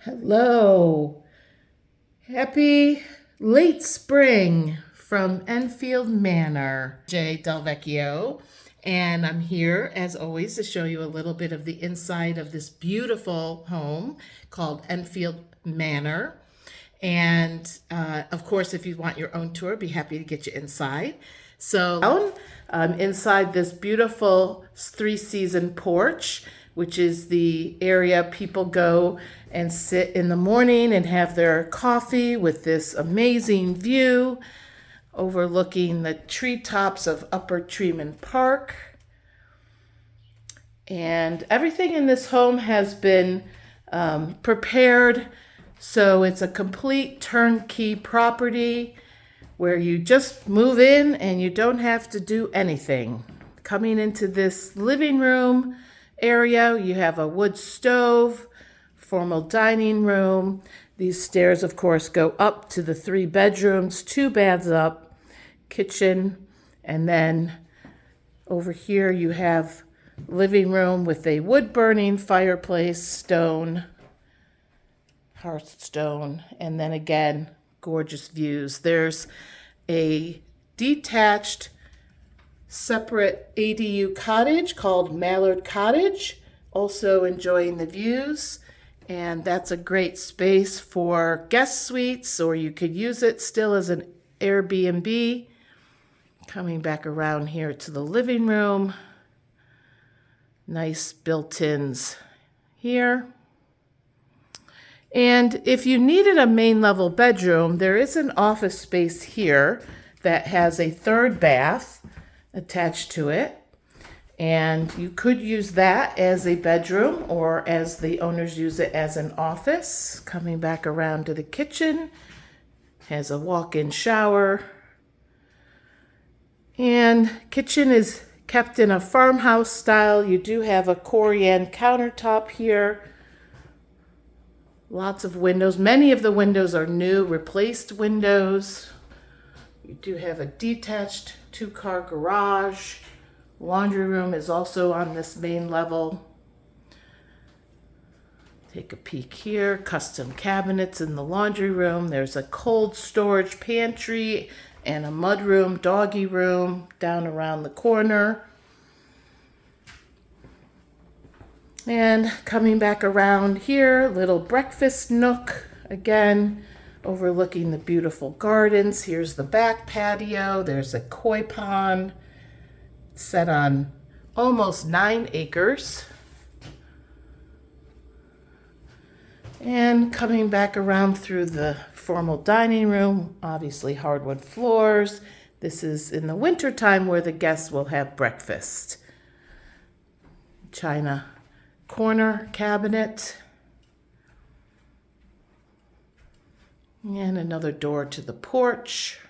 Hello. Happy late spring from Enfield Manor, J. Del Vecchio. And I'm here, as always, to show you a little bit of the inside of this beautiful home called Enfield Manor. And of course, if you want your own tour, I'd be happy to get you inside. So inside this beautiful three-season porch, which is the area people go and sit in the morning and have their coffee with this amazing view overlooking the treetops of Upper Treman Park. And everything in this home has been prepared, so it's a complete turnkey property where you just move in and you don't have to do anything. Coming into this living room area, you have a wood stove, formal dining room. These stairs, of course, go up to the 3 bedrooms, 2 baths up, kitchen, and then over here you have living room with a wood-burning fireplace, stone, hearthstone, and then again, gorgeous views. There's a detached separate ADU cottage called Mallard Cottage, also enjoying the views, and that's a great space for guest suites, or you could use it still as an Airbnb. Coming back around here to the living room, nice built-ins here. And if you needed a main level bedroom, there is an office space here that has a 3rd bath attached to it, and you could use that as a bedroom, or as the owners use it, as an office. Coming back around to the kitchen, has a walk-in shower, and kitchen is kept in a farmhouse style. You do have a Corian countertop here, lots of windows. Many of the windows are new, replaced windows. You do have a detached 2-car garage. Laundry room is also on this main level. Take a peek here. Custom cabinets in the laundry room. There's a cold storage pantry and a mud room, doggy room down around the corner. And coming back around here, little breakfast nook again, overlooking the beautiful gardens. Here's the back patio. There's a koi pond set on almost 9 acres. And coming back around through the formal dining room, obviously hardwood floors. This is in the winter time where the guests will have breakfast. China corner cabinet. And another door to the porch.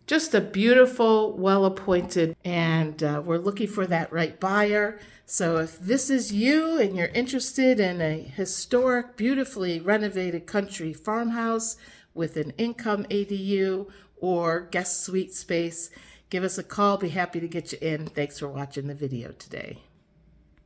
Just a beautiful, well-appointed, and we're looking for that right buyer. So if this is you and you're interested in a historic, beautifully renovated country farmhouse with an income ADU or guest suite space, give us a call. Be happy to get you in. Thanks for watching the video today.